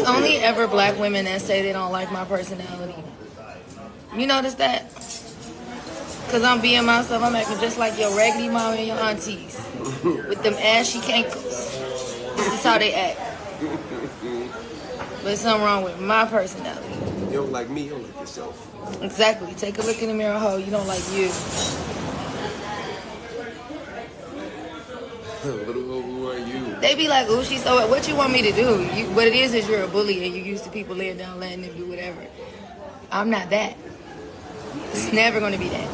only ever black women that say they don't like my personality. You notice that? Because I'm being myself. I'm acting just like your raggedy mom and your aunties. With them ashy cankles. This is how they act. But there's something wrong with my personality. You don't like me, you don't like yourself. Exactly. Take a look in the mirror, ho. You don't like you. Little ho, who are you? They be like, ooh, she's so... What you want me to do? What it is you're a bully and you used to people laying down letting them do whatever. I'm not that. It's never going to be that.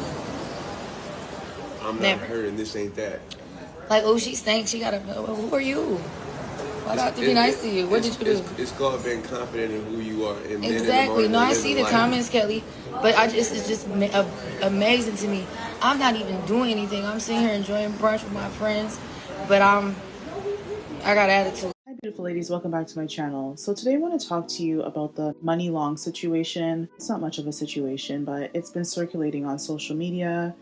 I'm not her and this ain't that. Like, oh, she stinks. She got to... Who are you? Why do I have to be nice to you? What did you do? It's called being confident in who you are. And exactly. No, I see the comments, Kelly. But it's just amazing to me. I'm not even doing anything. I'm sitting here enjoying brunch with my friends. But I got attitude. Hi beautiful ladies, welcome back to my channel. So today I want to talk to you about the Muni Long situation. It's not much of a situation, but it's been circulating on social media.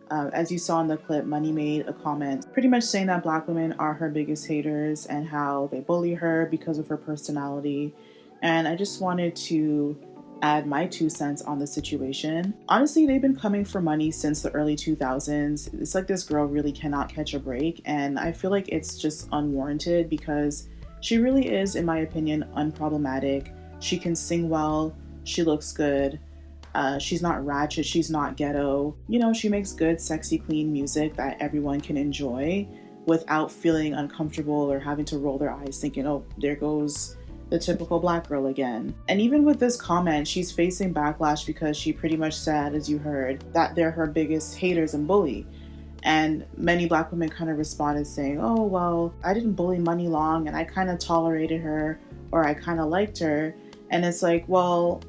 As you saw in the clip, Muni made a comment pretty much saying that black women are her biggest haters and how they bully her because of her personality. And I just wanted to add my 2 cents on the situation. Honestly, they've been coming for Muni since the early 2000s. It's like this girl really cannot catch a break, and I feel like it's just unwarranted because she really is, in my opinion, unproblematic. She can sing well, she looks good, she's not ratchet, she's not ghetto. You know, she makes good, sexy, clean music that everyone can enjoy without feeling uncomfortable or having to roll their eyes thinking, oh, there goes the typical black girl again. And even with this comment, she's facing backlash because she pretty much said, as you heard, that they're her biggest haters and bully. And many black women kind of responded saying, oh, well, I didn't bully Muni Long and I kind of tolerated her or I kind of liked her. And it's like, well,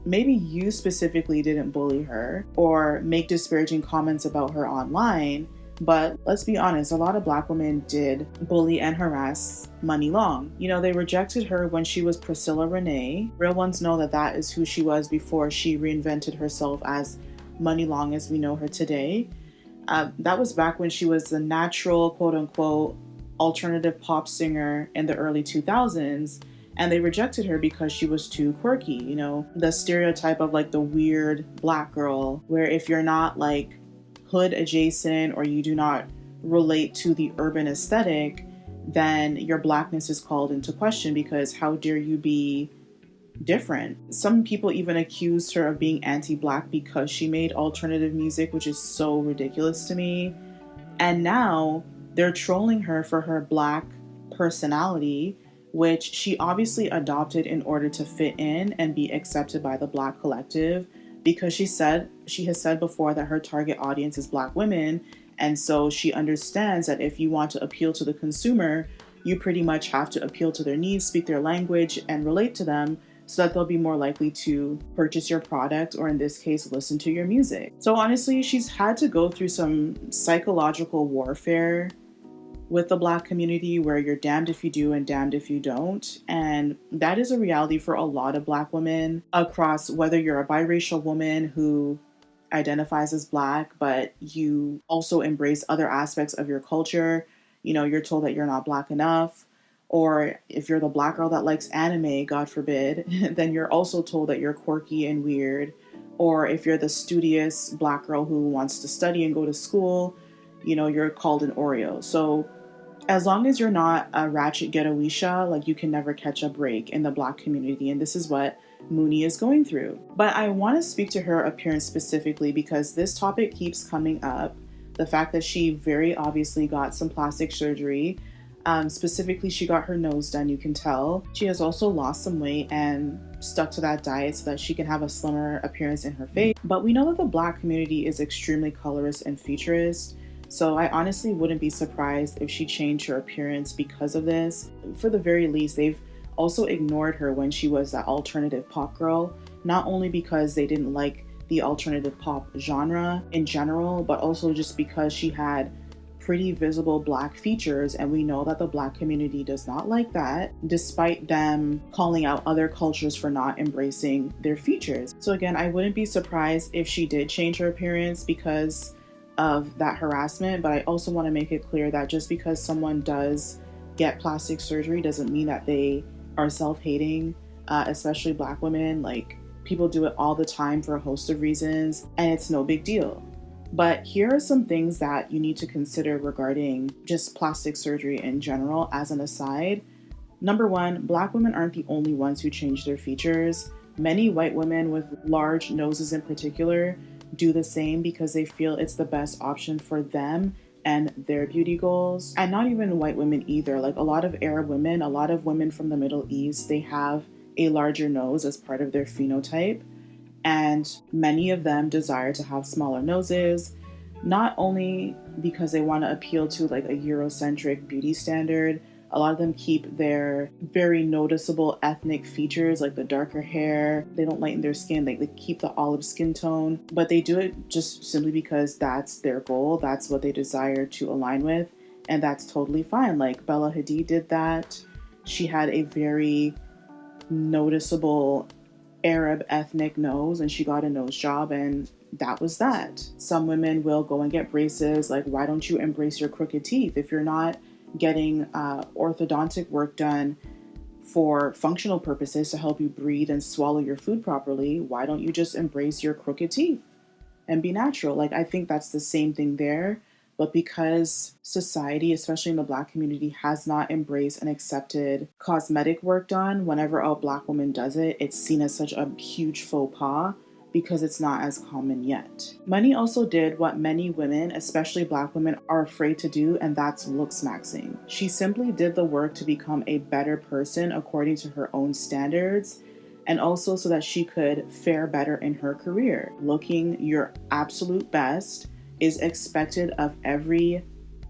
maybe you specifically didn't bully her or make disparaging comments about her online. But let's be honest, a lot of black women did bully and harass Muni Long. You know, they rejected her when she was Priscilla Renee. Real ones know that that is who she was before she reinvented herself as Muni Long as we know her today. That was back when she was the natural, quote unquote, alternative pop singer in the early 2000s. And they rejected her because she was too quirky, you know, the stereotype of like the weird black girl, where if you're not like hood adjacent or you do not relate to the urban aesthetic, then your blackness is called into question because how dare you be different? Some people even accused her of being anti-black because she made alternative music, which is so ridiculous to me. And now they're trolling her for her black personality, which she obviously adopted in order to fit in and be accepted by the black collective, because she has said before that her target audience is black women, and so she understands that if you want to appeal to the consumer, you pretty much have to appeal to their needs, speak their language, and relate to them so that they'll be more likely to purchase your product, or in this case, listen to your music. So honestly, she's had to go through some psychological warfare with the black community where you're damned if you do and damned if you don't. And that is a reality for a lot of black women across, whether you're a biracial woman who identifies as black, but you also embrace other aspects of your culture. You know, you're told that you're not black enough. Or if you're the black girl that likes anime, God forbid, then you're also told that you're quirky and weird. Or if you're the studious black girl who wants to study and go to school, you know, you're called an Oreo. So as long as you're not a ratchet ghettoisha, like you can never catch a break in the black community. And this is what Muni is going through. But I want to speak to her appearance specifically because this topic keeps coming up. The fact that she very obviously got some plastic surgery. Specifically, she got her nose done, you can tell. She has also lost some weight and stuck to that diet so that she can have a slimmer appearance in her face. But we know that the black community is extremely colorist and featurist. So I honestly wouldn't be surprised if she changed her appearance because of this. For the very least, they've also ignored her when she was that alternative pop girl, not only because they didn't like the alternative pop genre in general, but also just because she had pretty visible black features, and we know that the black community does not like that, despite them calling out other cultures for not embracing their features. So again, I wouldn't be surprised if she did change her appearance because of that harassment, but I also want to make it clear that just because someone does get plastic surgery doesn't mean that they are self-hating, especially Black women. Like, people do it all the time for a host of reasons, and it's no big deal. But here are some things that you need to consider regarding just plastic surgery in general as an aside. Number one, Black women aren't the only ones who change their features. Many white women with large noses in particular do the same because they feel it's the best option for them and their beauty goals. And not even white women either. Like, a lot of Arab women, a lot of women from the Middle East, they have a larger nose as part of their phenotype. And many of them desire to have smaller noses, not only because they want to appeal to like a Eurocentric beauty standard. A lot of them keep their very noticeable ethnic features, like the darker hair. They don't lighten their skin. They keep the olive skin tone, but they do it just simply because that's their goal. That's what they desire to align with. And that's totally fine. Like, Bella Hadid did that. She had a very noticeable Arab ethnic nose, and she got a nose job, and that was that. Some women will go and get braces. Like, why don't you embrace your crooked teeth? If you're not getting orthodontic work done for functional purposes to help you breathe and swallow your food properly, why don't you just embrace your crooked teeth and be natural? Like, I think that's the same thing there. But because society, especially in the Black community, has not embraced and accepted cosmetic work done, whenever a Black woman does it, it's seen as such a huge faux pas because it's not as common yet. Money also did what many women, especially Black women, are afraid to do, and that's looks maxing. She simply did the work to become a better person according to her own standards, and also so that she could fare better in her career. Looking your absolute best is expected of every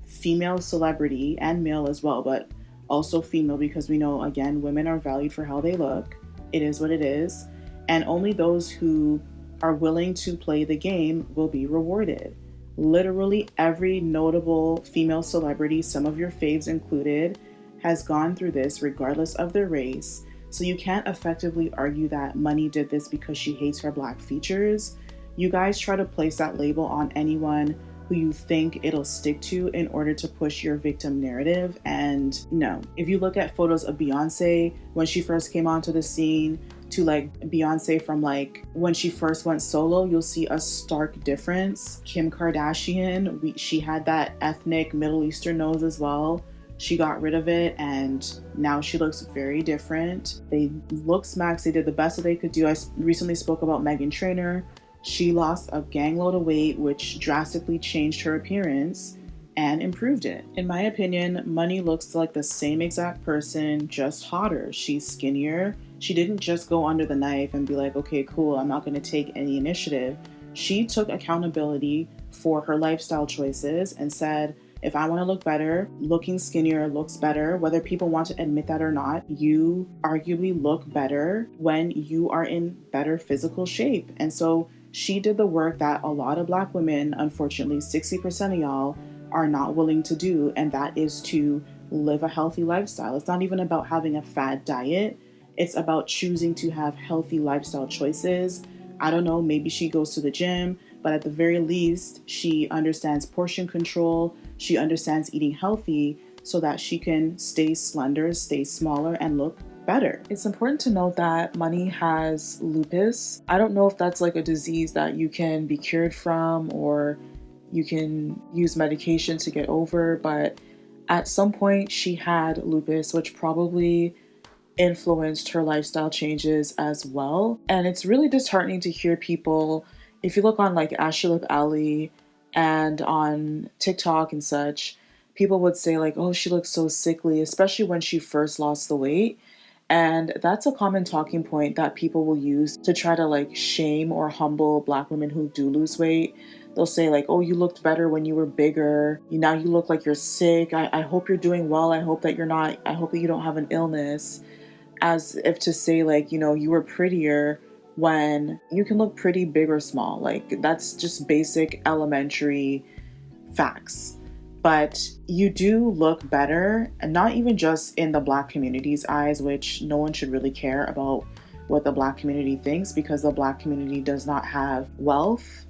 female celebrity, and male as well, but also female, because we know, again, women are valued for how they look. It is what it is. And only those who are willing to play the game will be rewarded. Literally every notable female celebrity, some of your faves included, has gone through this regardless of their race. So you can't effectively argue that Money did this because she hates her Black features. You guys try to place that label on anyone who you think it'll stick to in order to push your victim narrative, and no. If you look at photos of Beyonce when she first came onto the scene to like Beyonce from like when she first went solo, you'll see a stark difference. Kim Kardashian, she had that ethnic Middle Eastern nose as well. She got rid of it and now she looks very different. They look smacks. They did the best that they could do. I recently spoke about Meghan Trainor. She lost a gangload of weight, which drastically changed her appearance and improved it. In my opinion, Money looks like the same exact person, just hotter. She's skinnier. She didn't just go under the knife and be like, okay, cool, I'm not going to take any initiative. She took accountability for her lifestyle choices and said, if I want to look better, looking skinnier looks better. Whether people want to admit that or not, you arguably look better when you are in better physical shape. And so she did the work that a lot of Black women, unfortunately, 60% of y'all, are not willing to do, and that is to live a healthy lifestyle. It's not even about having a fad diet. It's about choosing to have healthy lifestyle choices. I don't know, maybe she goes to the gym, but at the very least, she understands portion control. She understands eating healthy so that she can stay slender, stay smaller, and look better. It's important to note that Money has lupus. I don't know if that's like a disease that you can be cured from or you can use medication to get over, but at some point she had lupus, which probably influenced her lifestyle changes as well. And it's really disheartening to hear people, if you look on like Ashilip Ali and on TikTok and such, people would say like, oh, she looks so sickly, especially when she first lost the weight. And that's a common talking point that people will use to try to like shame or humble Black women who do lose weight. They'll say like, oh, you looked better when you were bigger. Now you look like you're sick. I hope you're doing well. I hope that you don't have an illness. As if to say like, you were prettier when you can look pretty big or small. Like, that's just basic elementary facts. But you do look better, and not even just in the Black community's eyes, which no one should really care about what the Black community thinks because the Black community does not have wealth.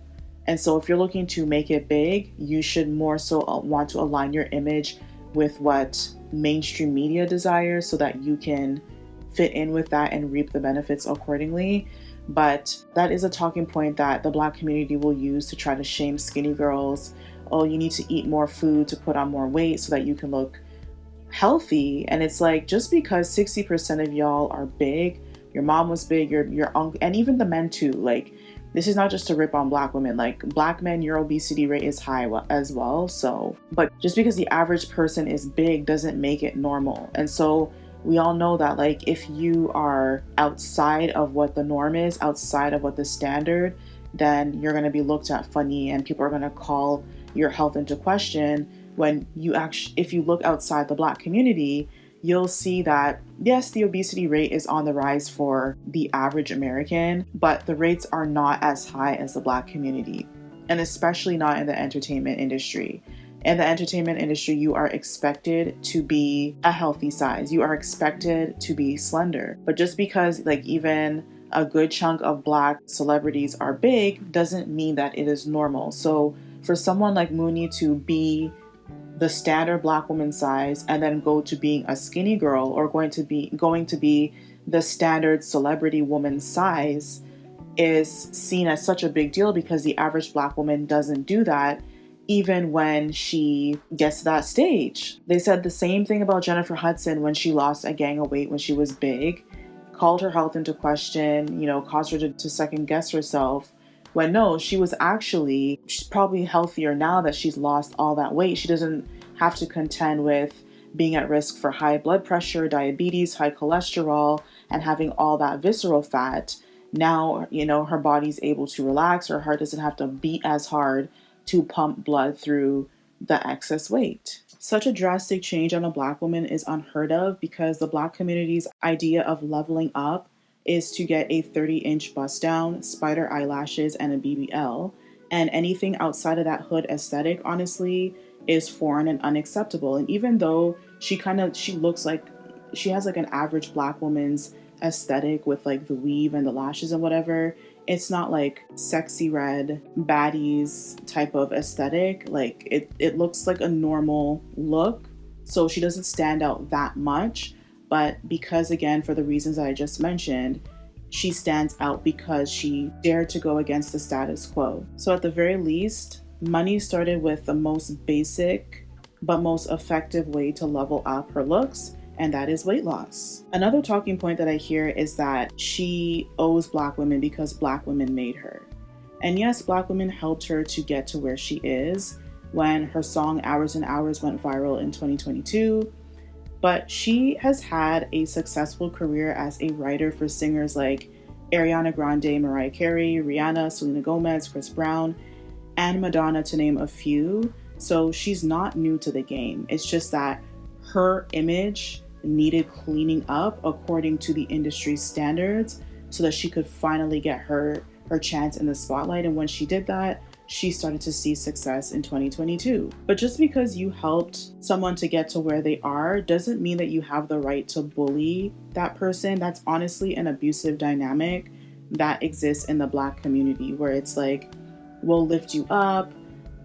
And so if you're looking to make it big, you should more so want to align your image with what mainstream media desires so that you can fit in with that and reap the benefits accordingly. But that is a talking point that the Black community will use to try to shame skinny girls. Oh, you need to eat more food to put on more weight so that you can look healthy. And it's like, just because 60% of y'all are big, your mom was big, your uncle, and even the men too, like, this is not just to rip on Black women. Like, Black men, your obesity rate is high as well. So, but just because the average person is big doesn't make it normal. And so we all know that, like, if you are outside of what the norm is, outside of what the standard, then you're going to be looked at funny and people are going to call your health into question. When you actually, if you look outside the Black community, you'll see that, yes, the obesity rate is on the rise for the average American, but the rates are not as high as the Black community, and especially not in the entertainment industry. In the entertainment industry, you are expected to be a healthy size. You are expected to be slender. But just because, like, even a good chunk of Black celebrities are big doesn't mean that it is normal. So for someone like Muni to be the standard Black woman size and then go to being a skinny girl, or going to be the standard celebrity woman size, is seen as such a big deal because the average Black woman doesn't do that even when she gets to that stage. They said the same thing about Jennifer Hudson when she lost a gang of weight when she was big, called her health into question, caused her to second guess herself. When no, she's probably healthier now that she's lost all that weight. She doesn't have to contend with being at risk for high blood pressure, diabetes, high cholesterol, and having all that visceral fat. Now, her body's able to relax. Her heart doesn't have to beat as hard to pump blood through the excess weight. Such a drastic change on a Black woman is unheard of because the Black community's idea of leveling up is to get a 30-inch bust down, spider eyelashes, and a BBL. And anything outside of that hood aesthetic, honestly, is foreign and unacceptable. And even though she looks like she has like an average Black woman's aesthetic with like the weave and the lashes and whatever, it's not like sexy red baddies type of aesthetic. Like it looks like a normal look. So she doesn't stand out that much. But because, again, for the reasons that I just mentioned, she stands out because she dared to go against the status quo. So at the very least, Muni started with the most basic but most effective way to level up her looks, and that is weight loss. Another talking point that I hear is that she owes Black women because Black women made her. And yes, Black women helped her to get to where she is when her song Hours and Hours went viral in 2022. But she has had a successful career as a writer for singers like Ariana Grande, Mariah Carey, Rihanna, Selena Gomez, Chris Brown, and Madonna, to name a few. So she's not new to the game. It's just that her image needed cleaning up according to the industry's standards so that she could finally get her chance in the spotlight. And when she did that, she started to see success in 2022. But just because you helped someone to get to where they are doesn't mean that you have the right to bully that person. That's honestly an abusive dynamic that exists in the Black community, where it's like, we'll lift you up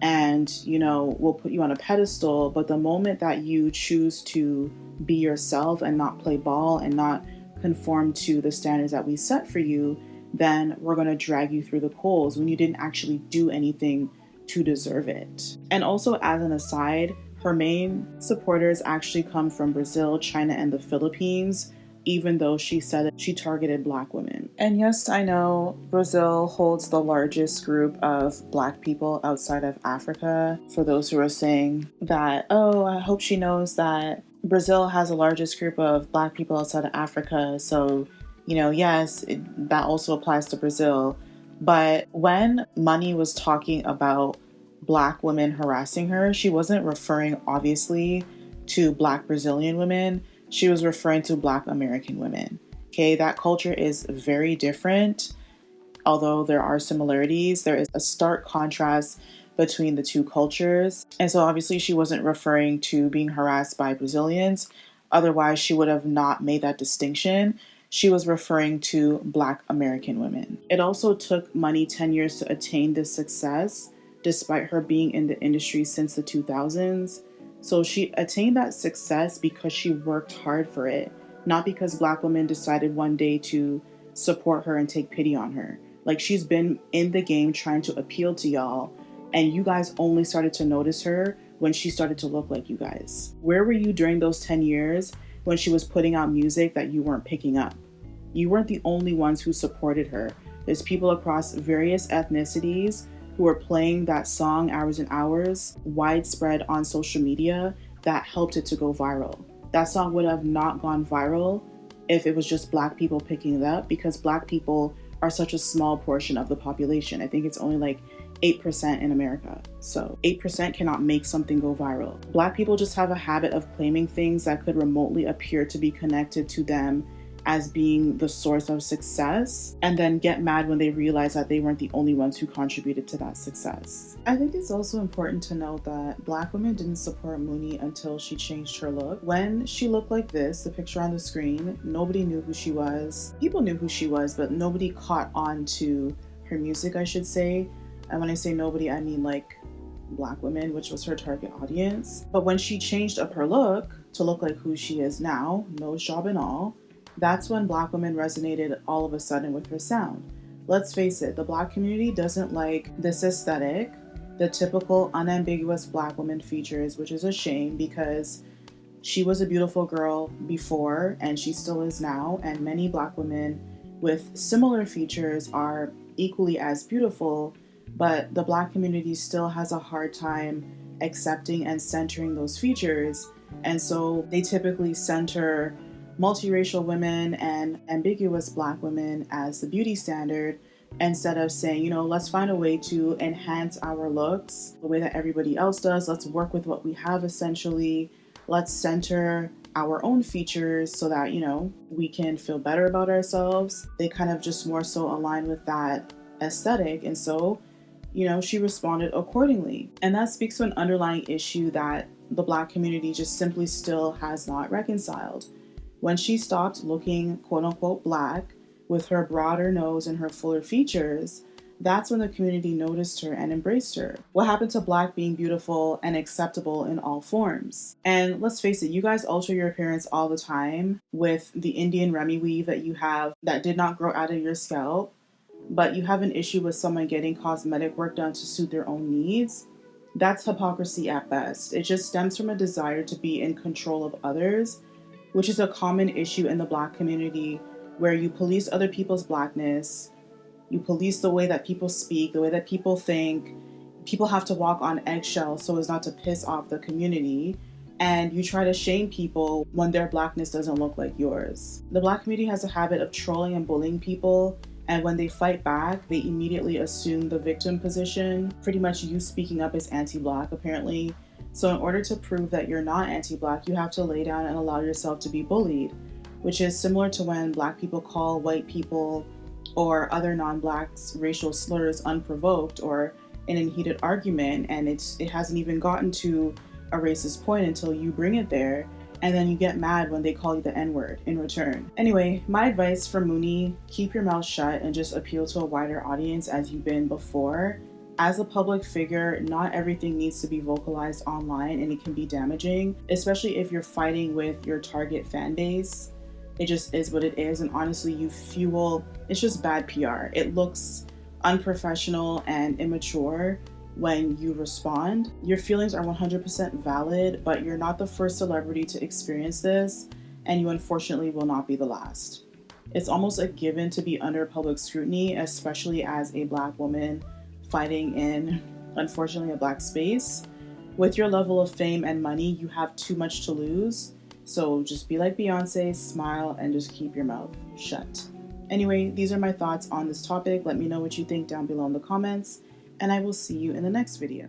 and, we'll put you on a pedestal. But the moment that you choose to be yourself and not play ball and not conform to the standards that we set for you, then we're going to drag you through the coals when you didn't actually do anything to deserve it. And also, as an aside, her main supporters actually come from Brazil, China, and the Philippines, even though she said that she targeted Black women. And yes, I know Brazil holds the largest group of Black people outside of Africa. For those who are saying that, oh, I hope she knows that Brazil has the largest group of Black people outside of Africa, so yes, that also applies to Brazil. But when Muni was talking about Black women harassing her, she wasn't referring, obviously, to Black Brazilian women. She was referring to Black American women. Okay, that culture is very different. Although there are similarities, there is a stark contrast between the two cultures. And so obviously she wasn't referring to being harassed by Brazilians. Otherwise, she would have not made that distinction. She was referring to Black American women. It also took Muni 10 years to attain this success, despite her being in the industry since the 2000s. So she attained that success because she worked hard for it, not because Black women decided one day to support her and take pity on her. Like, she's been in the game trying to appeal to y'all, and you guys only started to notice her when she started to look like you guys. Where were you during those 10 years when she was putting out music that you weren't picking up? You weren't the only ones who supported her. There's people across various ethnicities who are playing that song hours and hours, widespread on social media, that helped it to go viral. That song would have not gone viral if it was just Black people picking it up, because Black people are such a small portion of the population. I think it's only like 8% in America. So 8% cannot make something go viral. Black people just have a habit of claiming things that could remotely appear to be connected to them as being the source of success, and then get mad when they realize that they weren't the only ones who contributed to that success. I think it's also important to note that Black women didn't support Muni until she changed her look. When she looked like this, the picture on the screen, nobody knew who she was. People knew who she was, but nobody caught on to her music, I should say. And when I say nobody, I mean like Black women, which was her target audience. But when she changed up her look to look like who she is now, nose job and all, that's when Black women resonated all of a sudden with her sound. Let's face it, the Black community doesn't like this aesthetic, the typical unambiguous Black woman features, which is a shame because she was a beautiful girl before and she still is now, and many Black women with similar features are equally as beautiful, but the Black community still has a hard time accepting and centering those features, and so they typically center multiracial women and ambiguous Black women as the beauty standard, instead of saying, you know, let's find a way to enhance our looks the way that everybody else does. Let's work with what we have essentially. Let's center our own features so that, you know, we can feel better about ourselves. They kind of just more so align with that aesthetic. And so, you know, she responded accordingly. And that speaks to an underlying issue that the Black community just simply still has not reconciled. When she stopped looking quote unquote Black with her broader nose and her fuller features, that's when the community noticed her and embraced her. What happened to Black being beautiful and acceptable in all forms? And let's face it, you guys alter your appearance all the time with the Indian Remy weave that you have that did not grow out of your scalp, but you have an issue with someone getting cosmetic work done to suit their own needs. That's hypocrisy at best. It just stems from a desire to be in control of others, which is a common issue in the Black community, where you police other people's Blackness, you police the way that people speak, the way that people think. People have to walk on eggshells so as not to piss off the community, and you try to shame people when their Blackness doesn't look like yours. The Black community has a habit of trolling and bullying people, and when they fight back, they immediately assume the victim position. Pretty much you speaking up is anti-Black, apparently. So in order to prove that you're not anti-Black, you have to lay down and allow yourself to be bullied, which is similar to when Black people call white people or other non-Blacks racial slurs unprovoked or in a heated argument, and it hasn't even gotten to a racist point until you bring it there, and then you get mad when they call you the N-word in return. Anyway, my advice for Muni, keep your mouth shut and just appeal to a wider audience as you've been before. As a public figure, not everything needs to be vocalized online, and it can be damaging, especially if you're fighting with your target fan base. It just is what it is, and honestly, it's just bad PR. It looks unprofessional and immature when you respond. Your feelings are 100% valid, but you're not the first celebrity to experience this, and you unfortunately will not be the last. It's almost a given to be under public scrutiny, especially as a Black woman fighting in, unfortunately, a Black space. With your level of fame and money, you have too much to lose. So just be like Beyonce, smile, and just keep your mouth shut. Anyway, these are my thoughts on this topic. Let me know what you think down below in the comments, and I will see you in the next video.